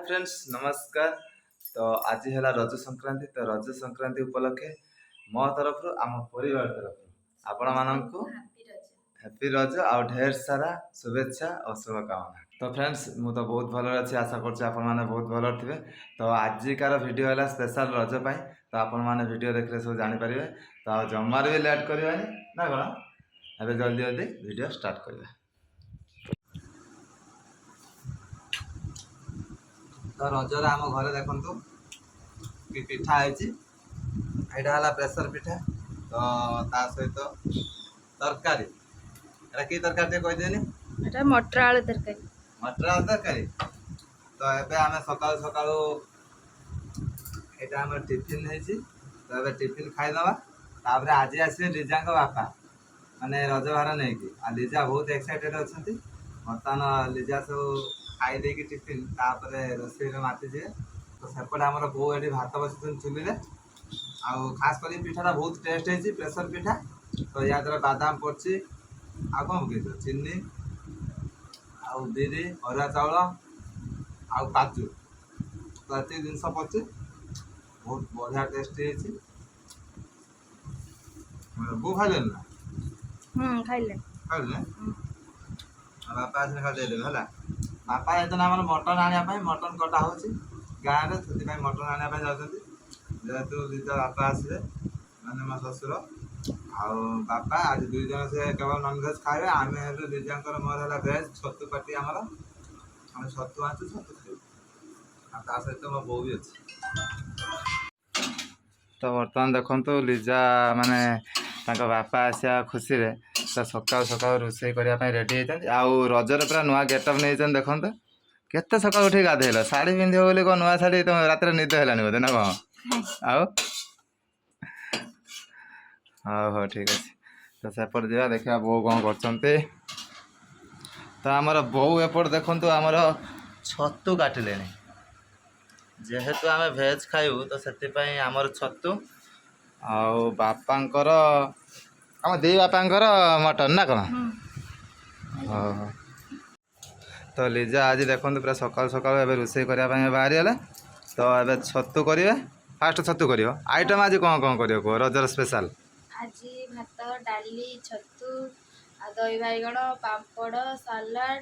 Friends नमस्कार। तो आज है रज संक्रांति। तो रज संक्रांति उपलक्षे मो तरफ आम परिवार तरफ आपण मानक हैप्पी रज आ ढेर सारा शुभेच्छा और शुभकामना। तो फ्रेंड्स मु तो बहुत भल अच्छी आशा करछि आपण माने बहुत भल थे। तो आजिकार वीडियो है स्पेशल रज पाई। तो आपण माने वीडियो देखले सब जानि परिबे। तो जमार भी लेट करबानी ना कोन अबे जल्दी जल्दी वीडियो स्टार्ट करबा। तो रजर आम घर देखु कि पिठा है प्रेसर पिठा। तो ता सहित तरकारी कि तरकारी कहदेनि मटर आलू तरकारी। मटर आलू तरकारी। तो एबे आमे सकाळ सकाळ एटा हमर टिफिन है। तो एबे टिफिन खाई दवा। तापर आज आसे लिजा बापा माने रज भार नहीं कि लिजा बहुत एक्साइटेड अच्छा। बर्तमान लिजा सब खाई दे टिफिन तापर रोषे माति जे। तो सेपटे आम बो ये भात बस चुली आउ खास कर पिठाटा बहुत टेस्ट है प्रेसर पिठा। तो या द्वारा बादाम पड़ची आ कौन पकईच चीनी आउ बिरी अरुआ चाउल आउ काजू। तो ये जिनस पड़ची बहुत बढ़िया टेस्टी है। बो खाइले ना खाइले खाइले बापा आस खा देदेवे है। बापा ये मटन आने मटन कटा हो गाँव में से मटन आने जाती जेहेतु दिदा बापा आसवे मैंने मो शशुर आउ बापा आज दुई जन से केवल नॉनवेज खाए। आम दिजा मोर है भेज छतु पार्टी आमर आम छतु आसु छतु खाऊ सहित मो बो भी अच्छी। तो बर्तमान देखु लिजा माने बापा आसा खुशी रे तो सकाल सकाल रोषे करने रेडी होती। आउ रजर पूरा नुआ गेटअप नहीं देखो केते सकाल उठी गाधेल शाढ़ी पिंधिब बोली कौन नुआ शाढ़ी तुम रात निद है बोधे ना कौन आओ हाँ हाँ ठीक अच्छे। तो सेपट जा देखा बो कौन कर। तो आमर बो एपट देखु आमर छतु काटिले जेहेतु आम भेज खाइबू तो से आमर छतु आउ बापांकर आम दी बापांकर मटन ना कौन हाँ। तो लिजा आज देखो पूरा सकाल सकाल एवं रोषे करने बाहरी गला। तो ए छतु करेंगे फास्ट छतु कर आइटम आज कौन कौन कर रजर स्पेशल आज भात डाली छतु दही बैगण पापड़ सालाड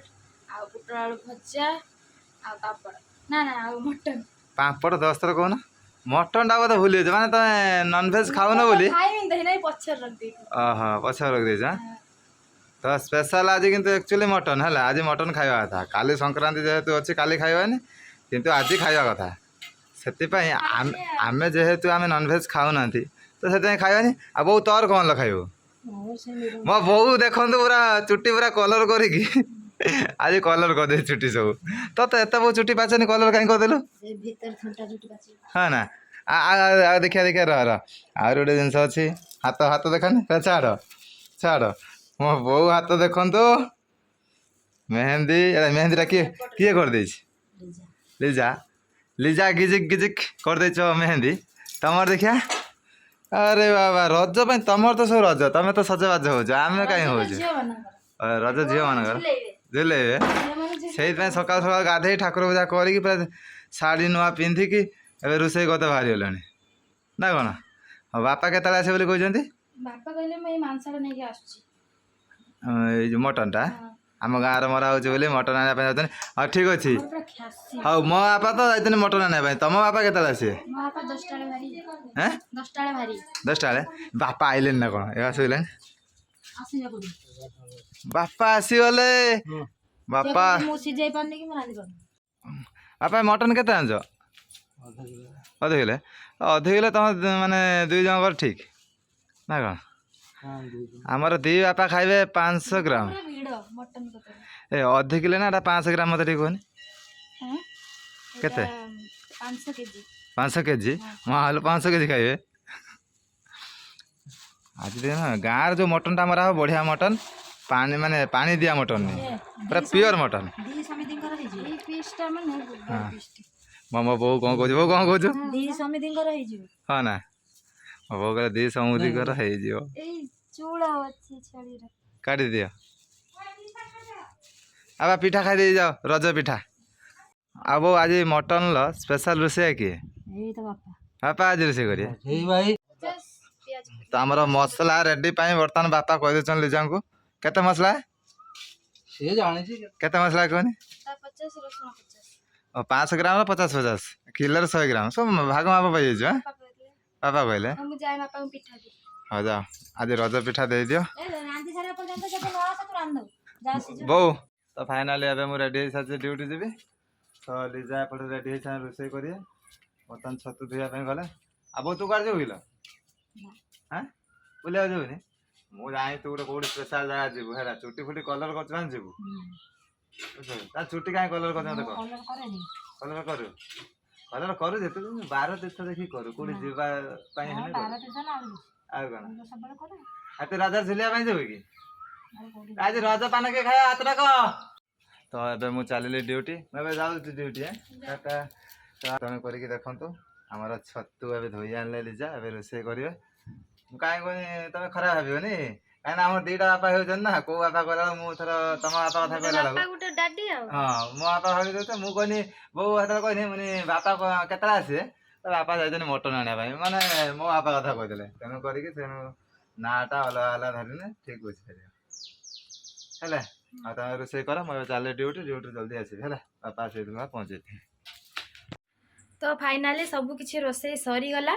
आ पुटल आलू भजा आ पापड़ ना ना आ मटन पापड़ 10 थर कहना मटन टा बोधे भूली माने तुम नॉनवेज खाओ बोली पछर रख दे। तो स्पेशल आज किंतु एक्चुअली मटन है आज मटन खाଇବା कथा काली संक्रांति जेहेतु अच्छी काली खाइबानी किंतु आज खाଇବା कथा से आमे जेहेतु आमे नॉनवेज खाऊना तो से खाइबानी आ बो तोर कौन खाइबू मो बो देखो पूरा चुट्टी पूरा कलर करी आज कलर कर दे चुट्टी सब तो एत बो चुट्टी पाचनी कलर कहीं करदेलु हाँ ना आ देखिया देखिया रह गोटे जिनस अच्छी हाथ हाथ देखानी छाड़ छाड़ मो बो हाथ देखु मेहंदी मेहंदी किए किए कर दे लिजा लिजा गिजिक गिजिक कर दे मेहंदी तमर देखिया। अरे बाबा रज पे तमर तो सब रज तुम तो सजबाज हो आम कहीं हो रज झील मान झुलेबे से सकाल सकाल गाधे ठाकुर पूजा कर शाढ़ी नुआ पिंधिकी ए रोषे करते बाहरी गले ना कौन बापा के आसे कहते बापा कहले मैं मांसटा नहीं आसुची ये मटन टा आम गाँव मरा हो मटन आने जाते। हाँ ठीक अच्छे हाँ मो बापा तो जाते मटन आने तुम बापा के आसे 10 बापा आइले ना कौन ए शुले बापा आसीगले बापा बापा मटन के आंच अध किलो तुम माने 2 जन ठीक ना कौन आमर दी बापा खाइबे 500 ग्राम ए अध किलो ना 500 ग्राम मत ठीक कहनी केते 500 केजी माल 500 केजी खाइबे आज देख ना गाँव जो मटन टा मरा हो बढ़िया मटन पानी माने पानी दिया मटन नहीं पूरा प्योर मटन मो बो कौन कह बो कौन कह हाँ ना बो कह दी समुदी कर काटी दियो अब पिठा खाई दे जाओ रज पिठा ଆଉ ବୋଉ ଆଜି ମଟନ ର ସ୍ପେଶାଲ ରୋଷେଇ କିଏ? ଏଇ ତ ବାପା ବାପା ଆଜି ରୋଷେଇ କରିବେ। ଏଇ ଭାଇ ପଚାଶ ପିଆଜ ତ ଆମର ମସଲା ରେଡି ପାଇଁ ବର୍ତ୍ତମାନ ବାପା କହିଦେଉଛନ୍ତି ଲିଜାଙ୍କୁ କେତେ ମସଲା ସିଏ ଜାଣିଛି କେତେ ମସଲା କୁହନି? ଅଦା 50 ରସୁଣ 50 ଓ 500 ଗ୍ରାମର 50 କିଲୋରେ 100 ଗ୍ରାମ ସବୁ ଭାଗ ମାପ ପାଇଯାଇଛୁ। ବାପା କହିଥିଲେ। ବାପା କହିଲେ ହଁ, ମୁଁ ଯାଏ ବାପାଙ୍କୁ ପିଠା ଦିଏ। ହଉ ଯାଅ ଆଜି ରଜ ପିଠା ଦେଇଦିଅ ରାନ୍ଧି ସାରିଲା ପର୍ଯ୍ୟନ୍ତ ଯଦି ନ ଆସେ ତୁ ରାନ୍ଧୁ ବୋଉ। ତ ଫାଇନାଲି ଏବେ ମୁଁ ରେଡ଼ି ହେଇସାରିଛି ଡ୍ୟୁଟି ଯିବି। ତ ଲିଜା ଏପଟେ ରେଡ଼ି ହେଇସାରି ରୋଷେଇ କରିବେ। ବର୍ତ୍ତମାନ ଛତୁ ଧୋଇବା ପାଇଁ ଗଲେ। ଆଉ ବୋଉ ତୁ କୁଆଡ଼େ ଯିବୁ କିଲୋ? ହଁ ବୁଲିବାକୁ ଯିବୁନି? ମୁଁ ଜାଣି ତୁ ଗୋଟେ କୋଉଠି ସ୍ପେଶାଲ ଜାଗା ଯିବୁ ହେଲା ଚୁଟି ଫୁଟି କଲର କରୁଛୁ ମାନେ ଯିବୁ। ବୁଝିଲୁ ତା ଚୁଟି କାହିଁ କଲର କରୁଛୁ ମତେ କହ। କଲର କରୁ କଲର କରୁ ଯେ ତୁ ବାର ତୀର୍ଥ ଦେଖିକି କରୁ କୋଉଠି ଯିବା ପାଇଁ ହେଲେ କରୁ। ଆଉ କଣ ଆଉ ତୁ ରଜ ଝୁଲିବା ପାଇଁ ଯିବୁ କି? ଆଜି ରଜ ପାନ କିଏ ଖାଇବା ହାତ ଡାକ। ତ ଏବେ ମୁଁ ଚାଲିଲି ଡ୍ୟୁଟି ମୁଁ ଏବେ ଯାଉଛି ଡ୍ୟୁଟି ଟାଟା। ତମେ କରିକି ଦେଖନ୍ତୁ ଆମର ଛତୁ ଏବେ ଧୋଇ ଆଣିଲେ ଲିଜା ଏବେ ରୋଷେଇ କରିବେ। ମୁଁ କାହିଁ କହୁନି ତମେ ଖରାପ ଭାବିବନି କାହିଁକିନା ଆମର ଦିଟା ବାପା ହେଉଛନ୍ତି ନା କୋଉ ବାପା କହିଲା ମୁଁ ଥର ତମ ବାପା କଥା କହିଲା ବେଳକୁ ବାପା ଗୋଟେ ଡାଡି ଆଉ ହଁ ମୋ ବାପା ଭାବି ଦଉଛ ମୁଁ କହିନି ବୋଉ ହାତରେ କହିନି ମାନେ ବାପା କେତେବେଳେ ଆସିବେ ତ ବାପା ଯାଇଛନ୍ତି ମଟନ ଆଣିବା ପାଇଁ ମାନେ ମୋ ବାପା କଥା କହିଦେଲେ ତେଣୁ କରିକି ତେଣୁ ନାଁଟା ଅଲଗା ଅଲଗା ଧରିଲେ ଠିକ ବୁଝିପାରିବ ହେଲା। ଆଉ ତମେ ରୋଷେଇ କର ମୁଁ ଏବେ ଚାଲିଲି ଡ୍ୟୁଟି ଜଲ୍ଦି ଆସିବି ହେଲା ବାପା ସେଇଦିନ ପହଞ୍ଚେଇଥିଲି। ତ ଫାଇନାଲି ସବୁ କିଛି ରୋଷେଇ ସରିଗଲା।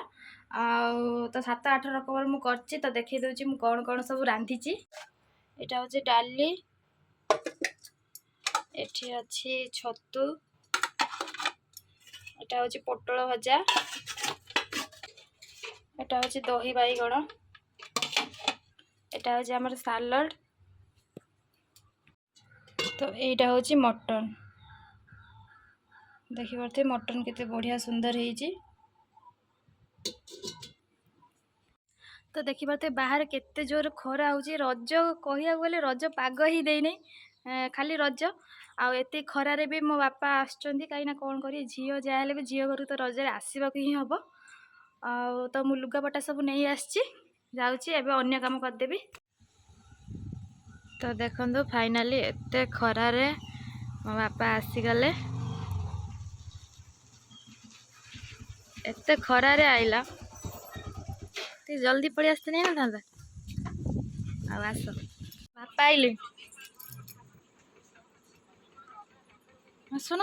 ଆଉ ତ 7-8 ରକମର ମୁଁ କରିଛି ତ ଦେଖେଇ ଦଉଛି ମୁଁ କଣ କଣ ସବୁ ରାନ୍ଧିଛି। ଏଇଟା ହଉଛି ଡାଲି, ଏଠି ଅଛି ଛତୁ, ଏଟା ହଉଛି ପୋଟଳ ଭଜା, ଏଟା ହଉଛି ଦହି ବାଇଗଣ, ଏଟା ହଉଛି ଆମର ସାଲାଡ, ତ ଏଇଟା ହଉଛି ମଟନ। ଦେଖିପାରୁଥିବେ ମଟନ କେତେ ବଢିଆ ସୁନ୍ଦର ହେଇଛି। ତ ଦେଖିପାରୁଥିବେ ବାହାରେ କେତେ ଜୋର ଖରା ହଉଛି। ରଜ କହିବାକୁ ଗଲେ ରଜ ପାଗ ହିଁ ଦେଇନି ଖାଲି ରଜ। ଆଉ ଏତେ ଖରାରେ ବି ମୋ ବାପା ଆସୁଛନ୍ତି କାହିଁକିନା କ'ଣ କରିବେ ଝିଅ ଯାହା ହେଲେ ବି ଝିଅ ଘରକୁ ତ ରଜରେ ଆସିବାକୁ ହିଁ ହେବ। ଆଉ ତ ମୁଁ ଲୁଗାପଟା ସବୁ ନେଇ ଆସିଛି ଯାଉଛି ଏବେ ଅନ୍ୟ କାମ କରିଦେବି। ତ ଦେଖନ୍ତୁ ଫାଇନାଲି ଏତେ ଖରାରେ ମୋ ବାପା ଆସିଗଲେ। ଏତେ ଖରାରେ ଆଇଲା ଟିକେ ଜଲ୍ଦି ପଳେଇ ଆସିତେ ନେଇ ନଥାନ୍ତା। ଆଉ ଆସ ବାପା ଆଇଲେ ଆସୁନ।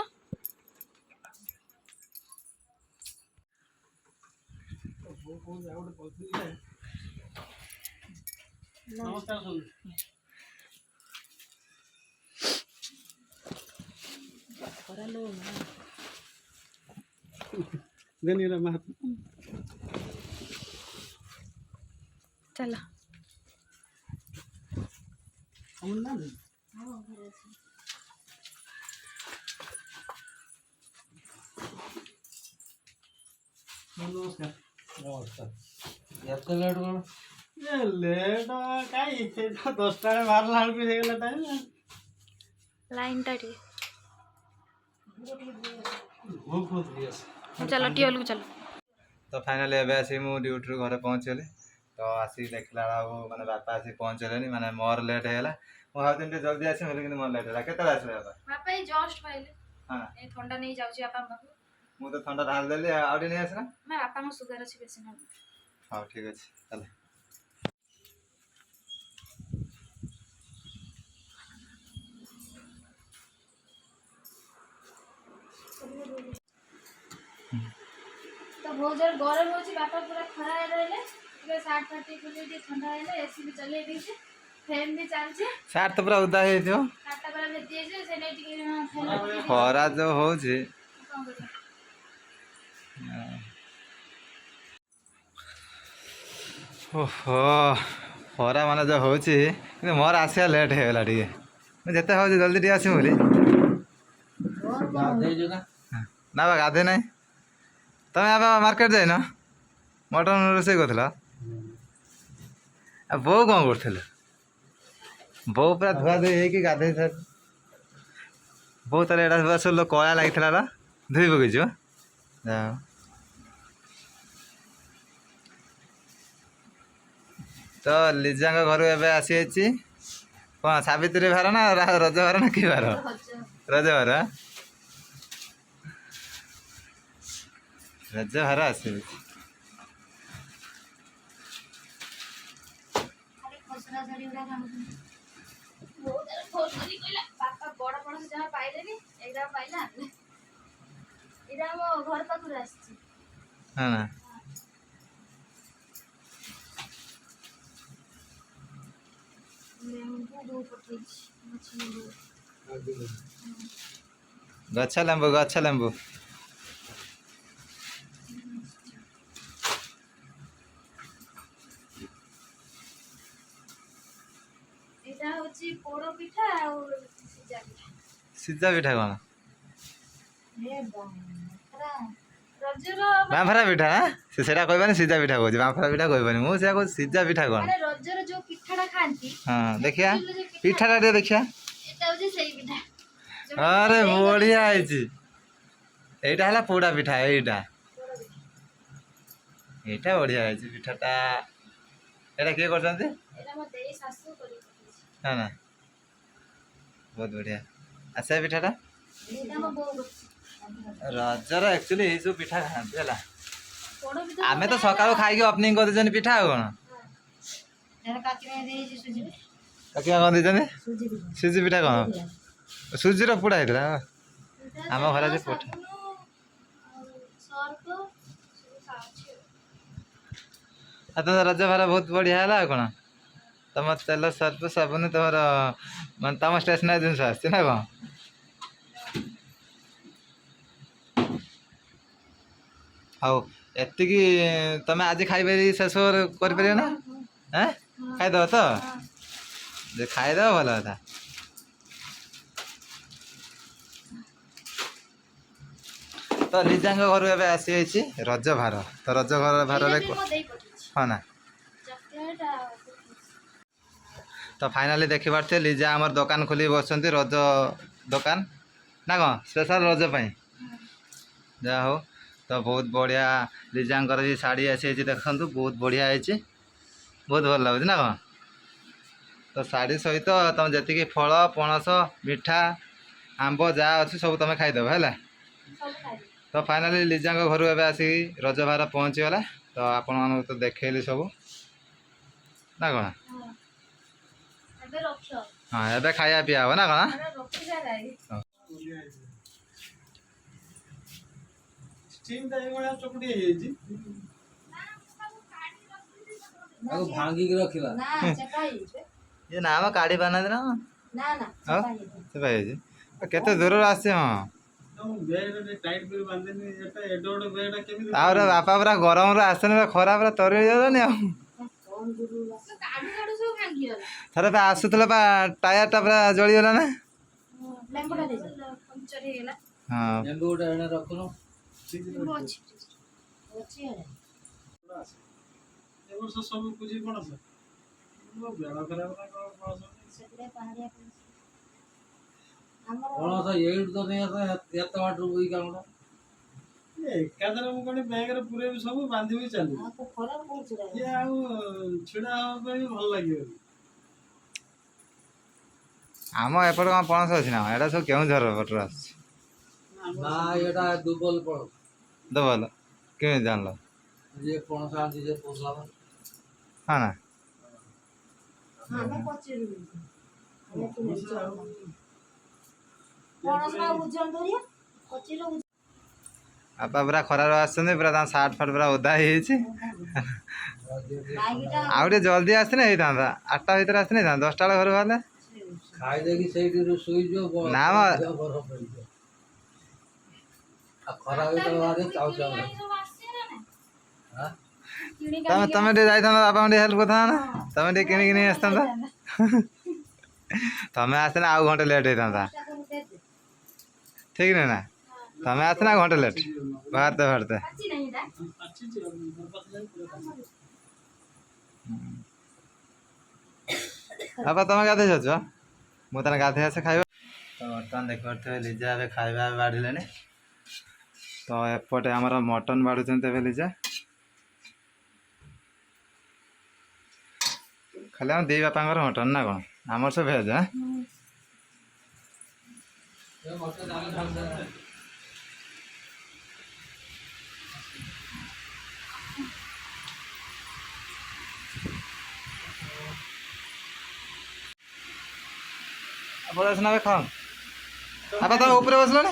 चल ନମସ୍କାର ଏତେ ଲେଟ୍ କଣ? ଲେଟ୍ କାଇଁ ସେ 10ଟା ବେଳେ ବାହାରିଲା ବେଳକୁ ହେଇଗଲା ଟାଇମ୍। लाइन टा ठीक चलो चलो टियोल को चलो। तो फाइनाली एबे आसी मु ड्यूटी रू घरे पहुँचली। तो आसिक देखला माने बापा आसी पहुँचले माने मोर लेट हैला मु भाबथिन ते जल्दी आसी लेकिन मोर लेट हैला केतला आसले बापा बापा ये जस्ट पाइले हां ए ठंडा नहीं जाउची बापा बापू मु तो ठंडा ढाल देली आउडी नहीं आसना मैं बापा को सुगर अछि बेसी ना। हां ठीक अछि चल। तो बहुत जोर गरम होची बापा पूरा खरा रहले के साथ फाटी खुली दे ठंडा रहले एसी भी चले दी छे फैन भी चलछे सार तो पूरा उदा हे दियो काटा वाला भेज जे से नहीं टिके फैन खरा जो होची ओहो खरा माने जो होची कि मोर आसिया लेट हैला ठीक मैं जते हो जल्दी टी आसी बोली ना बा गाधे नहीं तमें अब मार्केट जाइन मटन रोषे कर बो कौन कर बो पूरा धुआ धुई होगी गाधे बो तार एटा सब कला लगी धुई पकईच जा तो लिजा घर एवं आसी कौन सावित्री भार ना रज भार ना कि भार रज भार ରଜ ଭାର ଆସିବି। ଖାଲି ଖସରା ଶାଢ଼ୀ ଗୁଡ଼ା କାମୁଛନ୍ତି। ବାପା ବଡ଼ ପଣସ ଜମା ପାଇଲେନି, ଏଇଟା ପାଇଲା। ଏଇଟା ଆମ ଘର ପାଖରୁ ଆସିଛି। ହଁ ନା ଲେମ୍ବୁ ବୋଉ ପଠେଇଛି। ଗଛ ଲେମ୍ବୁ ଗଛ ଲେମ୍ବୁ। ଏଇଟା ହଉଛି ପୋଡ଼ ପିଠା ଆଉ ସିଝା ପିଠା। ସିଝା ପିଠା କ'ଣ? ରଜର ବାମ୍ଫରା ପିଠା ସେ ସେଇଟା କହିବାନି, ସିଝା ପିଠା କହୁଛି, ବାମ୍ଫରା ପିଠା କହିବାନି। ମୁଁ ସେଇଆ କହୁଛି ସିଝା ପିଠା କ'ଣ? ମାନେ ରଜର ଯୋଉ ପିଠାଟା ଖାଆନ୍ତି, ହଁ ଦେଖିବା ପିଠାଟା ଟିକେ ଦେଖିବା। ଏଟା ହଉଛି ସେଇ ପିଠା। ଆରେ ବଢ଼ିଆ ହେଇଛି। ଏଇଟା ହେଲା ପୋଡ଼ା ପିଠା। ଏଇଟା ଏଇଟା ବଢ଼ିଆ ହେଇଛି ପିଠାଟା। ଏଇଟା କିଏ କରୁଛନ୍ତି? ଏଇଟା ମୋ ଦେଇ ଶାଶୁ କରି ପଠେଇଛି। ହଁ ନା ବହୁତ ବଢ଼ିଆ। ଆଉ ସେ ପିଠାଟା ଏଇଟା ମୋ ବୋଉ କରୁଛି। ରଜର ଆକ୍ଚୁଆଲି ଏଇସବୁ ପିଠା ଖାଆନ୍ତି ହେଲା। ପୋଡ଼ ପିଠା ଆମେ ତ ସକାଳୁ ଖାଇକି ଓପନିଂ କରିଦେଇଛନ୍ତି ପିଠା ଆଉ କ'ଣ। କାକିମା ଦେଇଛି ସୁଜି ପିଠା। କାକିମା କ'ଣ ଦେଇଛନ୍ତି? ସୁଜି ପିଠା। ସୁଜି ପିଠା କ'ଣ? ସୁଜିର ପୋଡ଼ା ହେଇଥିଲା। ଆମ ଘରେ ଆଜି ପୋଡ଼ା। ସାବୁନ ଆଉ ସର୍ଫ ସବୁ ଖାଉଛି। ଆଉ ତମ ରଜ ଭାର ବହୁତ ବଢ଼ିଆ ହେଲା ଆଉ କ'ଣ। ତମ ତେଲ ସର୍ଫ ସାବୁନ ତମର ମାନେ ତମ ଷ୍ଟେସନାରୀ ଜିନିଷ ଆସିଛି ନା କ'ଣ? ହଉ ଏତିକି ତମେ ଆଜି ଖାଇପାରି ଶେଷ କରିପାରିବ ନା? ଖାଇଦେବ ତ? ଯେ ଖାଇଦେବ ଭଲ କଥା। ତ ଲିଜାଙ୍କ ଘରୁ ଏବେ ଆସିଯାଇଛି ରଜ ଭାର। ତ ରଜ ଭାରରେ ମୋ ଦେଇ ପଠେଇଛି ହଁ ନା। ଚକୋଲେଟ୍ ଆଉ ତ ଫାଇନାଲି ଦେଖିପାରୁଥିବେ ଲିଜା ଆମର ଦୋକାନ ଖୋଲି ବସିଛନ୍ତି, ରଜ ଦୋକାନ ନା କ'ଣ ସ୍ପେଶାଲ ରଜ ପାଇଁ। ଯାହା ହଉ ତ ବହୁତ ବଢ଼ିଆ। ଲିଜାଙ୍କର ବି ଶାଢ଼ୀ ଆସିଯାଇଛି ଦେଖନ୍ତୁ, ବହୁତ ବଢ଼ିଆ ହେଇଛି, ବହୁତ ଭଲ ଲାଗୁଛି ନା କ'ଣ। ତ ଶାଢ଼ୀ ସହିତ ତୁମେ ଯେତିକି ଫଳ ପଣସ ମିଠା ଆମ୍ବ ଯାହା ଅଛି ସବୁ ତୁମେ ଖାଇଦେବ ହେଲା। ସବୁ ଖାଇବି। ତ ଫାଇନାଲି ଲିଜାଙ୍କ ଘରୁ ଏବେ ଆସିକି ରଜ ଭାର ପହଞ୍ଚିଗଲା। ତ ଆପଣମାନଙ୍କୁ ତ ଦେଖେଇଲି ସବୁ ନା କ'ଣ। ଏବେ ରଖ। ହଁ ଏବେ ଖାଇବା ପିଇବା ହେବ ନା କ'ଣ। ରଖିଲା ଗାଈ। ଷ୍ଟିମ୍ଟା ଏଇଭଳିଆ ଚକୁଟି ହେଇଯାଇଛି। ତାକୁ ଭାଙ୍ଗିକି ରଖିଲା। ନା ଚେପା ହେଇଯାଇଛି। ଇଏ ନା ମ କାଢ଼ି ପାରୁନାହାନ୍ତି ନା ନା ନା ଆଉ ଚେପା ହେଇଯାଇଛି। ସେ ପାଇଯାଇଛି। କେତେ ଦୂରରୁ ଆସିଛି। ହଁ ବ୍ୟାଗଟା ଟିକେ ଟାଇଟ୍ କରି ବାନ୍ଧିନି। ଏଟା ଏଡେ ବଡ଼ ବ୍ୟାଗଟା କେମିତି ତାପରେ ବାପା ପୁରା ଗରମରୁ ଆସିନି, ଖରା ପୁରା ତରି ହେଇଯାଉନି ଆଉ। କମ୍ ଦୂରରୁ ଆସ। କାଢୁ କାଢୁ ସବୁ ଭାଙ୍ଗିଗଲା। ଥରେ ବା ଆସୁଥିଲା ବା ଟାୟାରଟା ପୁରା ଜଳିଗଲା ନା। ଲେମ୍ବୁଟା ଦେଇଛ? ପଙ୍କଚର ହେଇଗଲା। ହଁ ଲେମ୍ବୁ ଗୋଟେ ଏଣେ ରଖୁନ। ଲେମ୍ବୁ ଅଛି। ଅଛି ଆଡ଼େ। ଏ ବର୍ଷ ସବୁ ପୂଜି ପଣସ ବେଳ ଖରାପ ନା କ'ଣ ପଣସ ସେଥିରେ ପାହାଡ଼ିଆ ପଣସ। ଆମର ପଣସ ଏଇଠୁ ତ ନେଇ ଆସ ଏତେ ବାଟରୁ ବୋଇ କାମଟା। ଏକାଥରେ ମୁଁ କ'ଣ ବ୍ୟାଗରେ ପୁରେଇବି ସବୁ ବାନ୍ଧିବି ଚାଲିବି। ଆଉ ତ ଖରାପ ପଡ଼ୁଛି ରେ। ଇଏ ଆଉ ଛିଡ଼ା ହେବା ପାଇଁ ଭଲ ଲାଗିବନି। ଆମ ଏପଟେ କ'ଣ ପଣସ ଅଛି ନା? ଏଇଟା ସବୁ କେଉଁଝର ପଟରୁ ଆସୁଛି। ନା ଏଟା ଦୁର୍ବଲ ପଣସ। ଭଲ କେମିତି ଜାଣିଲ? ଯିଏ ପଣସ ଆଣିଛି ସେ ପୋଷା ହଁ ନା ଆମେ ପଚିରୁ ପଣସ ପଣସ ବୁଝନ୍ତୁ ଧରିଆ ପଚିରୁ ବାପା ପୁରା ଖରାରୁ ଆସୁଛନ୍ତି, ପୁରା ତାଙ୍କ ସାର୍ଟ ଫାର୍ଟ ପୁରା ଓଦା ହେଇଯାଇଛି। ବାଇକଟା ଆଉ ଟିକେ ଜଲ୍ଦି ଆସିଥିଲେ ହେଇଥାନ୍ତା, 8ଟା ଭିତରେ ଆସିଥିଲେ ହେଇଥାନ୍ତା, 10ଟା ବେଳେ ଘରୁ ବାହାରିଲେ। ଖାଇଦେଇକି ସେଇଠି ଶୋଇଯିବ। ନା ମ। ବରଫ ପଡ଼ିଯିବ। ଆଉ ଖରା ଭିତରେ ବାହାରି ଚାଉ ଚାଉ। ତମେ ଟିକେ ଯାଇଥାନ୍ତ, ବାପାଙ୍କୁ ଟିକେ ହେଲ୍ପ କରିଥାନ୍ତ ନା। ତମେ ଟିକେ କିଣିକି ନେଇ ଆସିଥାନ୍ତ। ତମେ ଆସିଲେ ଆଉ ଘଣ୍ଟେ ଲେଟ୍ ହେଇଥାନ୍ତା, ଠିକ୍ ନୁହେଁ ନା? ତମେ ଆସିଲେ ଆଉ ଘଣ୍ଟେ ଲେଟ୍ ବାହାରତେ ବାହାରତେ। ବାପା ତମେ ଗାଧୋଇ ଯାଉଛ, ମୁଁ ତାହେଲେ ଗାଧୋଇ ଆସେ ଖାଇବା। ତ ବର୍ତ୍ତମାନ ଦେଖିପାରୁଥିବେ ଲିଜା ଏବେ ଖାଇବା ବାଢ଼ିଲେଣି। ତ ଏପଟେ ଆମର ମଟନ୍ ବାଢ଼ୁଛନ୍ତି ଏବେ ଲିଜା। ଖାଲି ଆମ ଦି ବାପାଙ୍କର ମଟନ୍ ନା କ'ଣ? ଆମର ସବୁ ଭେଜ୍। ପଳେଇ ଆସୁନ ଏବେ ଖାଅ। ବାପା ତମେ ଉପରେ ବସିଲଣି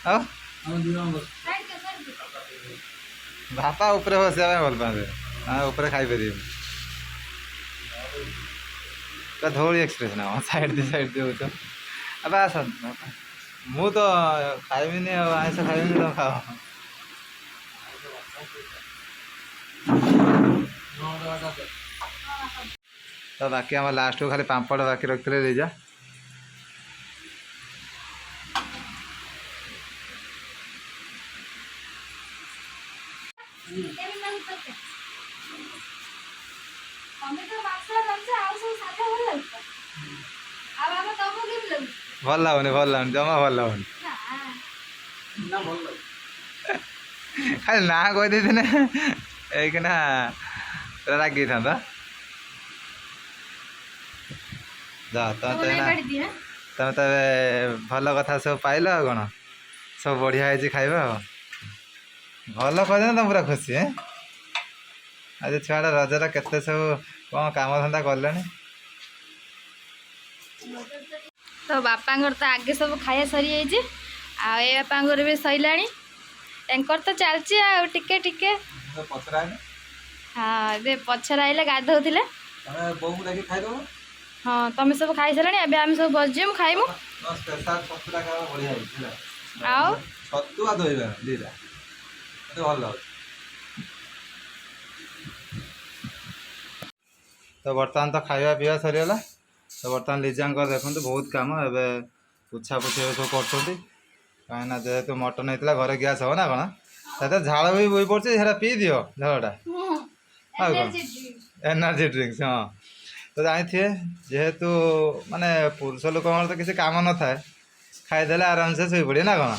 ଆଉ ଆମ ଦି ଜଣ ବସ। ବାପା ଉପରେ ବସିବା ପାଇଁ ଭଲ ପାଆନ୍ତି। ଆମେ ଉପରେ ଖାଇପାରିବୁ। ପୁରା ଧଉଳି ଏକ୍ସପ୍ରେସ୍ ନା ସାଇଡ଼ ଦେଉଛ। ବାପା ଆସ। ମୁଁ ତ ଖାଇବିନି ଆଉ ଆଇଁଷ ଖାଇବିନି ତମେ ଖାଅ। ତ ବାକି ଆମର ଲାଷ୍ଟକୁ ଖାଲି ପାମ୍ପଡ଼ ବାକି ରଖିଥିଲେ ଲିଜା। ତମେ ତ ମାଛ ମାଂସ ଆଉ ସବୁ ସାଧା ଭଲ ଲାଗୁଛି ଆଉ ବାବା ତମକୁ କେମିତି ଲାଗୁଛି? ଭଲ ଲାଗୁନି ଜମା ଭଲ ଲାଗୁନି। ନା ଭଲ ଲାଗୁଛି। ଖାଲି ନା କହିଦେଇଥିନେ ଏଇକିନା ରାଗିଥାନ୍ତା। ଯା ତମେ ତ ଏଇନା ତମେ ତ ଏବେ ଭଲ କଥା ସବୁ ପାଇଲ ଆଉ କ'ଣ ସବୁ ବଢ଼ିଆ ହେଇଛି ଖାଇବା ଆଉ ଭଲ କହିଦେନେ ତମେ ପୁରା ଖୁସି। ଆଜି ଛୁଆଟା ରଜରେ କେତେ ସବୁ କ'ଣ କାମଧନ୍ଦା କଲେଣି। ତ ବାପାଙ୍କର ତ ଆଗେ ସବୁ ଖାଇବା ସରିଯାଇଛି ଆଉ ଏ ବାପାଙ୍କର ବି ସରିଲାଣି। ତାଙ୍କର ତ ଚାଲିଛି ଆଉ ଟିକେ ଟିକେ। ହଁ ଏବେ ପଛରେ ଆଇଲେ ଗାଧଉଥିଲେ। ବୋଉକୁ ଦେଖି ଖାଇଦେବ। ହଁ ତମେ ସବୁ ଖାଇସାରିଲାଣି ଏବେ ଆମେ ସବୁ ବସିଯିବୁ ଖାଇମୁ। ସ୍ପେଶାଲ ଛତୁଟା ଖାଇବା ବଢ଼ିଆ ହେଇଛି ହେଲା। ଆଉ ଛତୁ ଆଉ ଦହି ବାଇଗଣ ଦୁଇଟା ମତେ ଭଲ ଲାଗୁଛି। ତ ବର୍ତ୍ତମାନ ତ ଖାଇବା ପିଇବା ସରିଗଲା। ତ ବର୍ତ୍ତମାନ ଲିଜାଙ୍କର ଦେଖନ୍ତୁ ବହୁତ କାମ ଏବେ ପୋଛାପୋଛି ସବୁ କରୁଛନ୍ତି। କାହିଁକିନା ଯେହେତୁ ମଟନ୍ ହେଇଥିଲା ଘରେ ଗ୍ୟାସ୍ ହେବ ନା କ'ଣ ସେଥିରେ ଝାଳ ବି ବୋହି ପଡ଼ୁଛି। ସେଟା ପିଇ ଦିଅ ଝାଳଟା ଆଉ କ'ଣ ଏନର୍ଜି ଡ୍ରିଙ୍କସ୍। ହଁ ତ ଜାଣିଥିବେ ଯେହେତୁ ମାନେ ପୁରୁଷ ଲୋକଙ୍କର ତ କିଛି କାମ ନଥାଏ ଖାଇଦେଲେ ଆରାମସେ ଶୋଇପଡ଼ିବେ ନା କ'ଣ।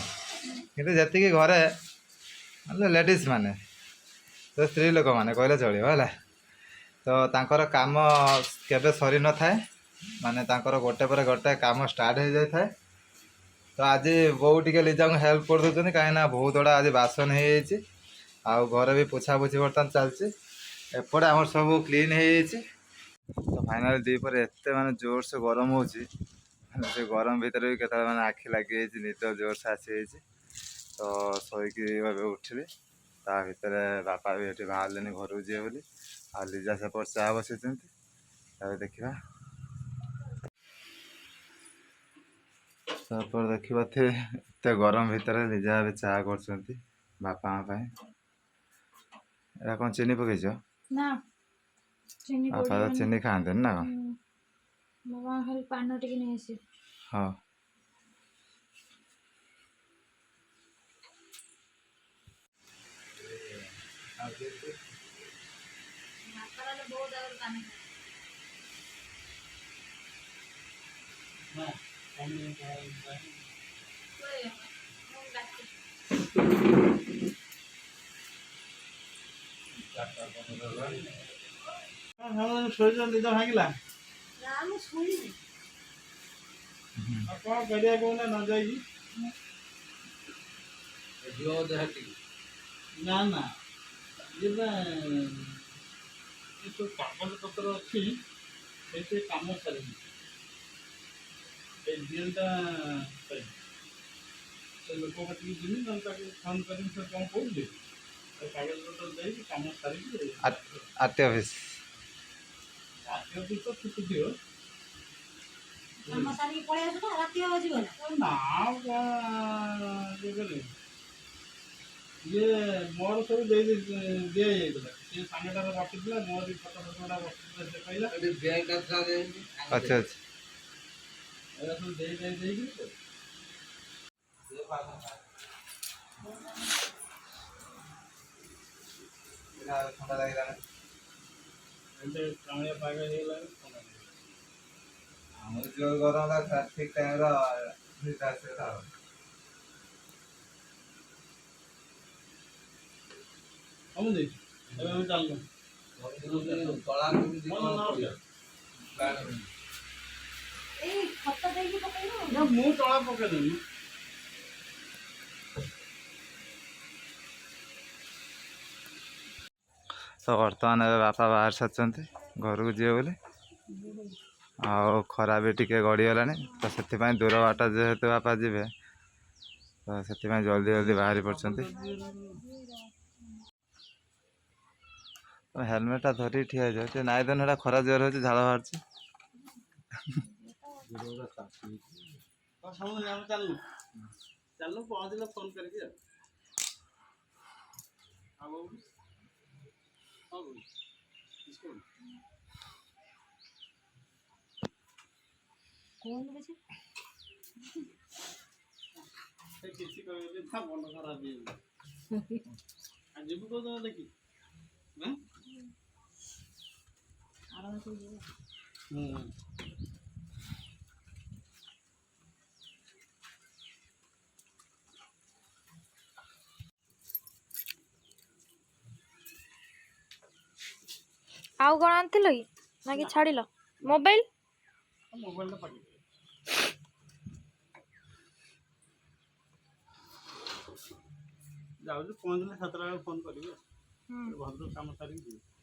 କିନ୍ତୁ ଯେତିକି ଘରେ ଲେଡ଼ିଜ୍ ମାନେ ତ ସ୍ତ୍ରୀ ଲୋକମାନେ କହିଲେ ଚଳିବ ହେଲା। ତ ତାଙ୍କର କାମ କେବେ ସରି ନଥାଏ ମାନେ ତାଙ୍କର ଗୋଟେ ପରେ ଗୋଟେ କାମ ଷ୍ଟାର୍ଟ ହେଇଯାଇଥାଏ। ତ ଆଜି ବୋଉ ଟିକେ ଲିଜାଙ୍କୁ ହେଲ୍ପ କରିଦେଉଛନ୍ତି କାହିଁକିନା ବହୁତ ଗୁଡ଼ା ଆଜି ବାସନ ହେଇଯାଇଛି ଆଉ ଘରେ ବି ପୋଛାପୋଛି ବର୍ତ୍ତମାନ ଚାଲିଛି। ଏପଟେ ଆମର ସବୁ କ୍ଲିନ୍ ହେଇଯାଇଛି। ତ ଫାଇନାଲି ଦ୍ୱିପହରେ ଏତେ ମାନେ ଜୋରସେ ଗରମ ହେଉଛି ସେ ଗରମ ଭିତରେ ବି କେତେବେଳେ ମାନେ ଆଖି ଲାଗିଯାଇଛି ନିଦ ଜୋରସେ ଆସିଯାଇଛି। ତ ଶୋଇକି ଏବେ ଉଠିଲି ତା ଭିତରେ ବାପା ବି ଏଠି ବାହାରିଲେନି ଘରକୁ ଯିବେ ବୋଲି ଆଉ ଲିଜା ସେପଟେ ଚା ବସାଇଛନ୍ତି। ଏବେ ଦେଖିବା ତାପରେ ଦେଖିବା ଏତେ ଗରମ ଭିତରେ ଲିଜା ଏବେ ଚା କରୁଛନ୍ତି ବାପାଙ୍କ ପାଇଁ। ଏଇଟା କ'ଣ ଚିନି ପକେଇଛ? ନା ଚିନି ବାପା ତ ଚିନି ଖାଆନ୍ତିନି ନା କ'ଣ? ବାବା ଖାଲି ପାନ ଟିକେ ନେଇ ଆସିବେ। ହଁ ଶୋଇଛ ନିଦ ଭାଙ୍ଗିଲା ଆଉ କ'ଣ କରିବା କହୁନା ନ ଯାଇକି। ନା ନା ଯେଟା ଏସବୁ କାଗଜ ପତ୍ର ଅଛି ସେଇଠି କାମ ସାରିନି ଏଇ ଡିଏଲ୍ଟା ସେ ଲୋକ କତିକି ଯିବି ନହେଲେ ତାକୁ ଫୋନ୍ କରିବି ସେ କ'ଣ କହୁଛି କାଗଜପତ୍ର ଦେଇକି କାମ ସାରିକି ଆର୍ଟି ଅଫିସ୍ ଆଜି ତ ଛୁଟି ଥିବ। କାମ ସାରିକି ପଳେଇ ଆସୁ ନା ରାତି ହବ ଯିବ ନା ନା ଆଉ କ'ଣ ଇଏ କରିବି ଇଏ ମୋର ସବୁ ଦିଆଯାଇଥିଲା ସେ ସାଙ୍ଗଟାର ବସିଥିଲା ମୋର ବି ଫଟୋ ଗୁଡ଼ା ବସିଥିଲା ସେ କହିଲା ଆଚ୍ଛା ଆଚ୍ଛା ଏଗୁଡ଼ା ସବୁ ଦେଇକି ଥଣ୍ଡା ଲାଗିଲାଣି। ଏମିତି କାଉଁଳିଆ ପାଗ ହେଇଗଲାଣି ଥଣ୍ଡା ଲାଗିଲା। ଆମର ଜୋର ଗରମ ହେଲା ଠିକ୍ ଟାଇମ୍ର ନିଦ ଆସିଗଲା ଆଉ। କମୁଛି ଏବେ ଆମେ ଚାଲିଲୁ ଏଇ ଖତ ଦେଇକି ପକେଇବୁ ନା ମୁଁ ତଳା ପକେଇଦେବି। ତ ବର୍ତ୍ତମାନ ଏବେ ବାପା ବାହାରି ସାରିଛନ୍ତି ଘରକୁ ଯିବେ ବୋଲି। ଆଉ ଖରା ବି ଟିକେ ଗଡ଼ିଗଲାଣି ତ ସେଥିପାଇଁ ଦୂର ବାଟ ଯେହେତୁ ବାପା ଯିବେ ତ ସେଥିପାଇଁ ଜଲ୍ଦି ଜଲ୍ଦି ବାହାରି ପଡ଼ୁଛନ୍ତି। ହେଲମେଟଟା ଧରିକି ଠିଆ ହେଇଯାଉ ଟିକେ ନାଇଁ ଦେନ ହେଟା ଖରା ଜୋର ହେଉଛି ଝାଳ ବାହାରୁଛି। ସମୁଦ୍ର ଆମେ ଚାଲୁ ଚାଲୁ ପହଞ୍ଚିଲେ ଫୋନ୍ କରିବି ଆଉ କିଛି କହିବି ତା ମନ ଖରାପ ହେଇଯିବ। ଆଉ ଯିବୁ କୋଉ ଦେଖି ଆଉ କ'ଣ ଆଣିଥିଲ କି ନା କି ଛାଡ଼ିଲ ମୋବାଇଲ? ମୋବାଇଲଟା ପାଟି ଯାଉଛି ପହଞ୍ଚିଲେ 7ଟା ବେଳେ ଫୋନ୍ କରିବି ଭଦ୍ରକ କାମ ସାରିକି ଯିବି।